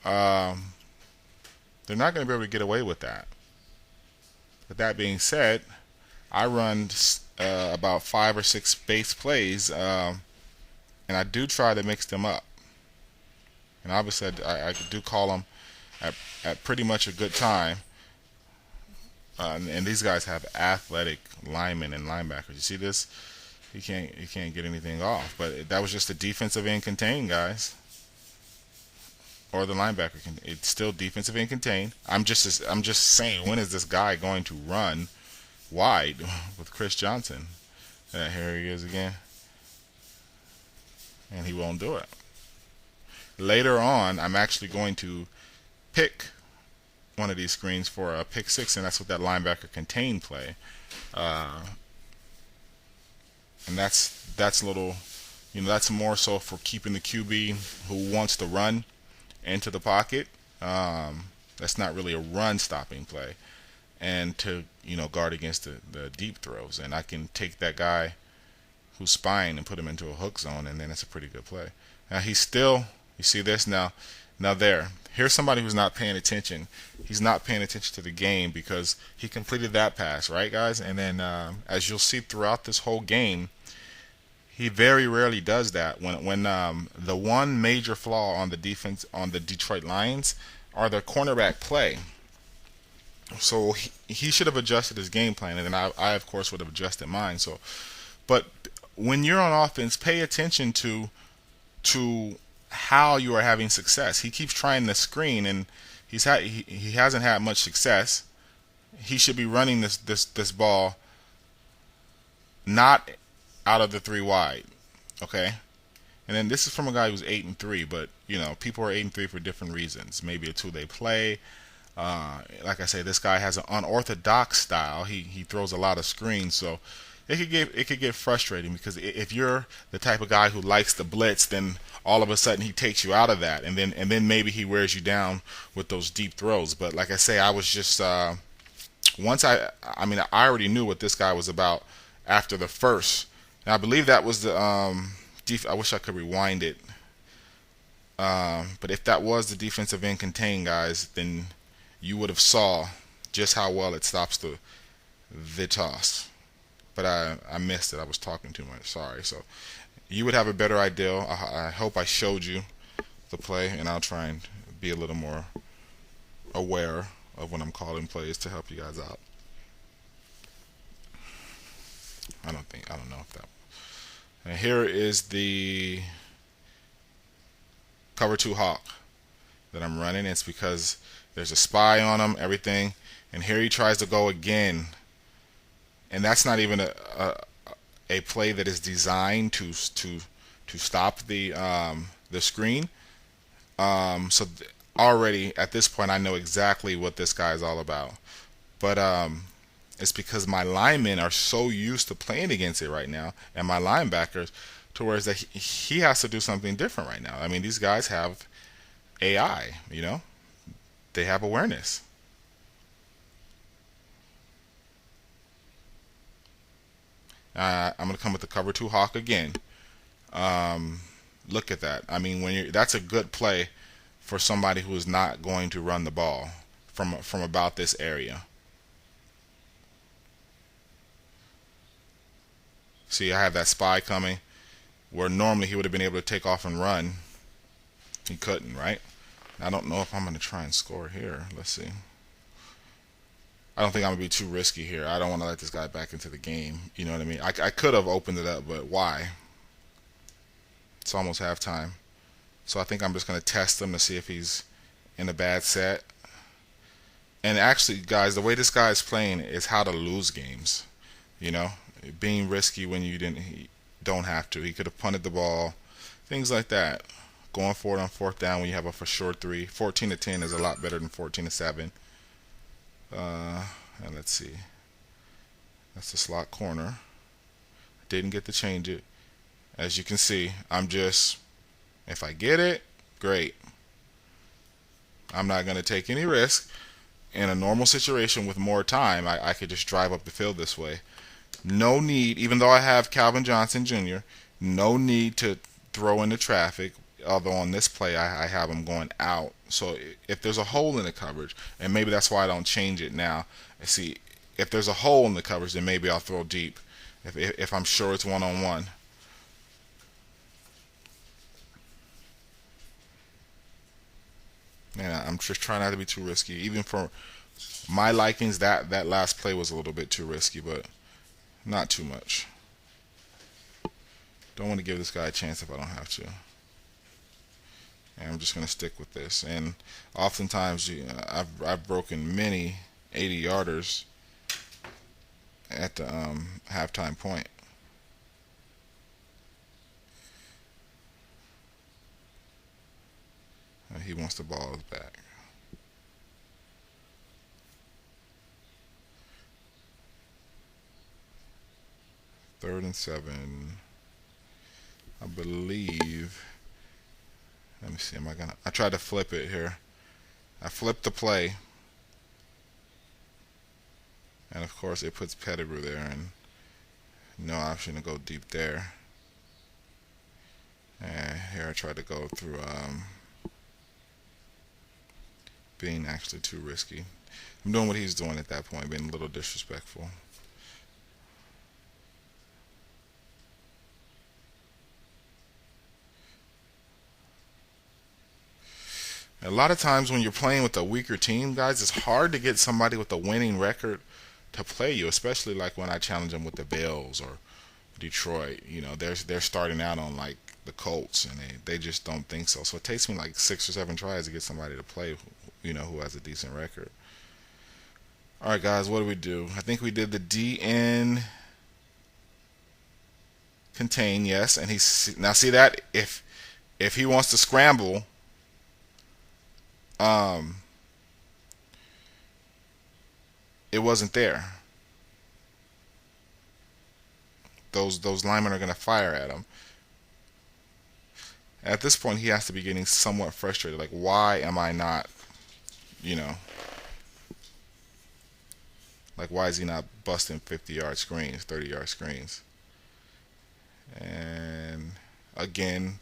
um, they're not going to be able to get away with that. With that being said, I run about 5 or 6 base plays, and I do try to mix them up. And obviously, I do call them at pretty much a good time. And these guys have athletic linemen and linebackers. You see this? He can't get anything off. But that was just the defensive end contained, guys, or the linebacker can. It's still defensive end contained. I'm just saying, when is this guy going to run wide with Chris Johnson? Here he is again, and he won't do it. Later on, I'm actually going to pick one of these screens for a pick six, and that's what that linebacker contained play. Uh, and that's a little, that's more so for keeping the QB who wants to run into the pocket. That's not really a run stopping play, and to guard against the deep throws. And I can take that guy who's spying and put him into a hook zone, and then it's a pretty good play. Now he's still, you see this now. Now here's somebody who's not paying attention. He's not paying attention to the game because he completed that pass, right, guys? And then as you'll see throughout this whole game, he very rarely does that. When the one major flaw on the defense on the Detroit Lions are their cornerback play. So he should have adjusted his game plan, and then I of course would have adjusted mine. So, but when you're on offense, pay attention to how you are having success. He keeps trying the screen, and he hasn't had much success. He should be running this ball not out of the 3 wide, okay? And then this is from a guy who's 8-3, but people are 8-3 for different reasons. Maybe it's who they play. Like I say, this guy has an unorthodox style. He throws a lot of screens, so it could get frustrating because if you're the type of guy who likes the blitz, then all of a sudden he takes you out of that, and then maybe he wears you down with those deep throws. But like I say, I was just once I already knew what this guy was about after the first. And I believe that was the I wish I could rewind it. But if that was the defensive end contained, guys, then you would have saw just how well it stops the toss. But I missed it. I was talking too much. Sorry. So you would have a better idea. I hope I showed you the play, and I'll try and be a little more aware of when I'm calling plays to help you guys out. I don't know if that. And here is the cover 2 hawk that I'm running. It's because there's a spy on him, everything, and here he tries to go again, and that's not even a play that is designed to stop the screen. Already at this point, I know exactly what this guy is all about, but it's because my linemen are so used to playing against it right now, and my linebackers, to where that he has to do something different right now. I mean, these guys have AI, they have awareness. I'm going to come with the cover 2 hawk again. Look at that. I mean, that's a good play for somebody who is not going to run the ball from about this area. See, I have that spy coming, where normally he would have been able to take off and run. He couldn't, right? I don't know if I'm going to try and score here. Let's see. I don't think I'm going to be too risky here. I don't want to let this guy back into the game. You know what I mean? I could have opened it up, but why? It's almost halftime. So I think I'm just going to test him to see if he's in a bad set. And actually, guys, the way this guy is playing is how to lose games. Being risky when you don't have to. He could have punted the ball, things like that. Going for it on 4th down when you have a for sure 3. 14-10 is a lot better than 14-7. And let's see. That's the slot corner. Didn't get to change it. As you can see, if I get it, great. I'm not going to take any risk. In a normal situation with more time, I could just drive up the field this way. No need, even though I have Calvin Johnson Jr., no need to throw into traffic. Although on this play, I have him going out. So if there's a hole in the coverage, and maybe that's why I don't change it now. See, if there's a hole in the coverage, then maybe I'll throw deep. If I'm sure it's one on one. Man, I'm just trying not to be too risky. Even for my likings, that last play was a little bit too risky, but not too much. Don't want to give this guy a chance if I don't have to. And I'm just going to stick with this. And oftentimes, I've broken many 80 yarders at the halftime point. And he wants the ball back. Third and 7. I believe. Let me see. Am I gonna? I tried to flip it here. I flipped the play, and of course it puts Pettigrew there, and no option to go deep there. And here I tried to go through being actually too risky. I'm doing what he's doing at that point, being a little disrespectful. A lot of times when you're playing with a weaker team, guys, it's hard to get somebody with a winning record to play you, especially like when I challenge them with the Bills or Detroit. They're starting out on like the Colts, and they just don't think so. So it takes me like 6 or 7 tries to get somebody to play, who has a decent record. All right, guys, what do we do? I think we did the DN contain, yes, and now see that if he wants to scramble, it wasn't there. Those linemen are going to fire at him. At this point, he has to be getting somewhat frustrated. Like, why am I not, you know, like, why is he not busting 50-yard screens, 30-yard screens? And again,